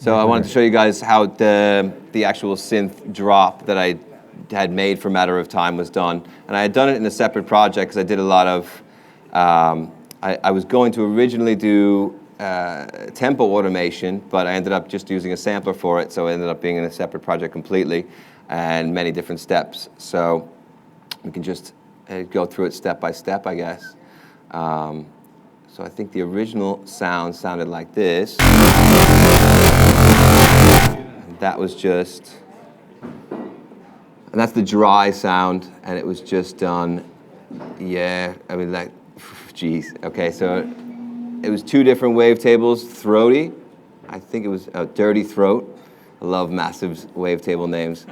So I wanted to show you guys how the actual synth drop that I had made for Matter of Time was done. And I had done it in a separate project because I did a lot of, I was going to originally do tempo automation, but I ended up just using a sampler for it, so it ended up being in a separate project completely and many different steps. So we can just go through it step by step, I guess. So I think the original sound sounded like this. And that was just, and that's the dry sound, and it was just done, yeah, I mean, like, geez. Okay, so it was two different wavetables, throaty. I think it was Dirty Throat. I love massive wavetable names.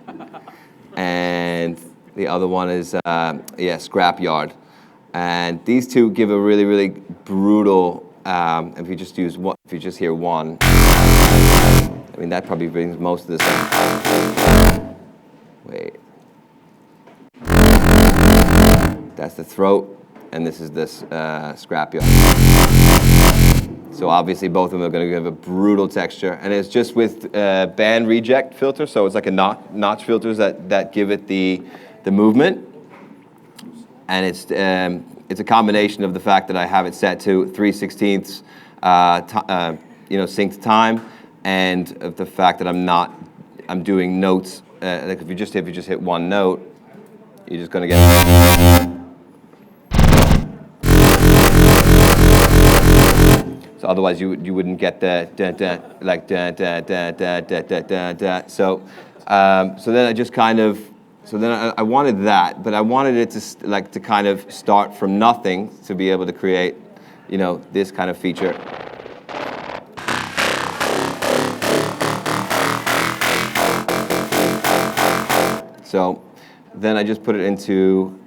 And the other one is, yeah, Scrapyard. And these two give a really, really brutal, if you just use one, if you just hear one, I mean, that probably brings most of the sound. Wait. That's the throat, and this is this Scrapyard. So obviously both of them are going to give a brutal texture, and it's just with band reject filter, so it's like a notch filters that give it the movement. And it's a combination of the fact that I have it set to 3/16 synced time, and of the fact that I'm doing notes. Like if you just hit one note, you're just gonna get. So otherwise you wouldn't get the like da. So then I just kind of. So then I wanted that, but I wanted it to kind of start from nothing to be able to create, this kind of feature. So then I just put it into,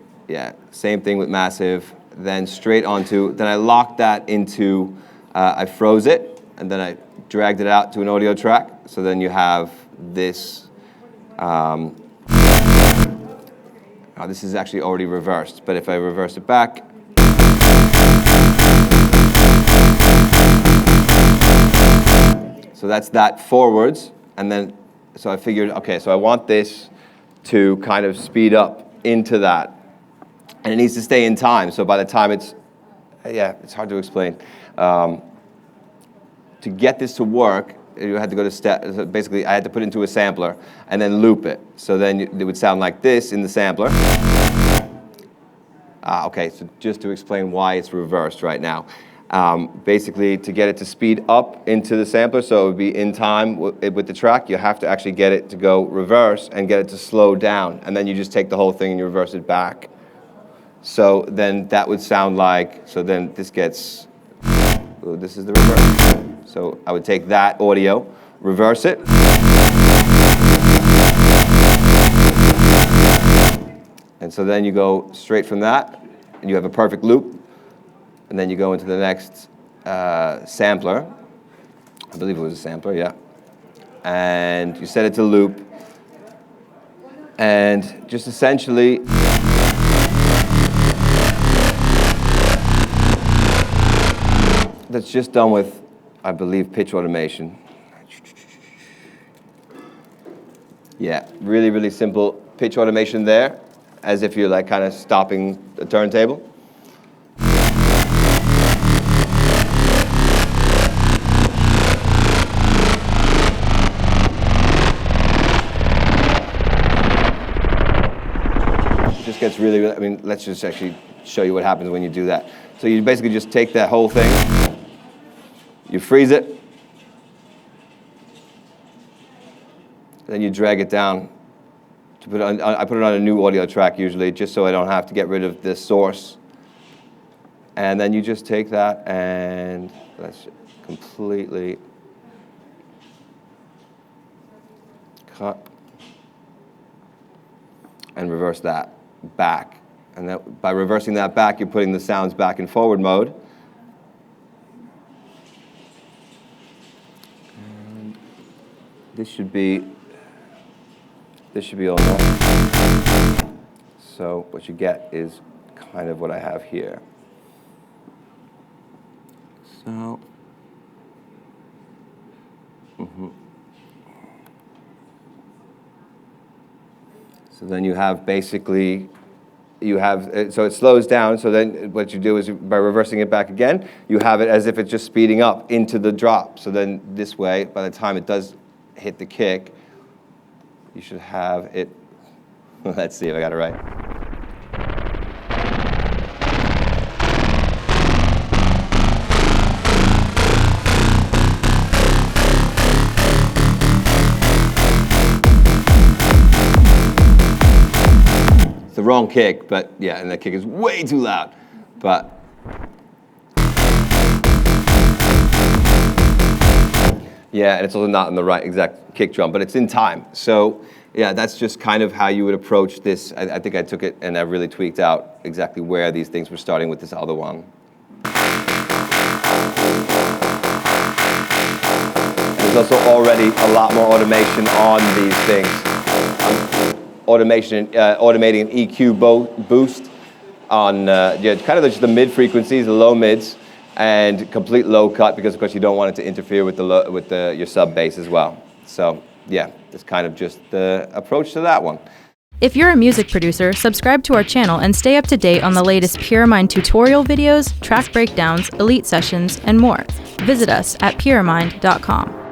same thing with Massive, then straight onto, then I locked that into, I froze it, and then I dragged it out to an audio track. So then you have this, this is actually already reversed, but if I reverse it back, so that's that forwards, and then, so I figured, okay, so I want this to kind of speed up into that, and it needs to stay in time, so by the time it's hard to explain. To get this to work, you had to go to so basically I had to put it into a sampler and then loop it. So then it would sound like this in the sampler. Okay, so just to explain why it's reversed right now. Basically, to get it to speed up into the sampler, so it would be in time with the track, you have to actually get it to go reverse and get it to slow down. And then you just take the whole thing and you reverse it back. So then that would sound like, so then this gets, this is the reverse. So I would take that audio, reverse it. And so then you go straight from that, and you have a perfect loop. And then you go into the next sampler. I believe it was a sampler, yeah. And you set it to loop. And just essentially, that's just done with, I believe, pitch automation. Yeah, really, really simple pitch automation there, as if you're like kind of stopping the turntable. It just gets really, I mean, let's just actually show you what happens when you do that. So you basically just take that whole thing, you freeze it, then you drag it down to put it on. I put it on a new audio track usually, just so I don't have to get rid of this source. And then you just take that and let's completely cut and reverse that back. And that, by reversing that back, you're putting the sounds back in forward mode. And this should be all normal. So what you get is kind of what I have here. So, So then you have basically, so it slows down, so then what you do is by reversing it back again, you have it as if it's just speeding up into the drop. So then this way, by the time it does hit the kick, you should have it, let's see if I got it right. It's the wrong kick, but yeah, and the kick is way too loud. But yeah, and it's also not in the right exact kick drum, but it's in time. So yeah, that's just kind of how you would approach this. I think I took it and I really tweaked out exactly where these things were starting with this other one. And there's also already a lot more automation on these things. Automating an EQ boost on kind of just the mid frequencies, the low mids, and complete low cut because of course you don't want it to interfere with your sub bass as well. So yeah, that's kind of just the approach to that one. If you're a music producer, subscribe to our channel and stay up to date on the latest Pyramind tutorial videos, track breakdowns, elite sessions, and more. Visit us at pyramind.com.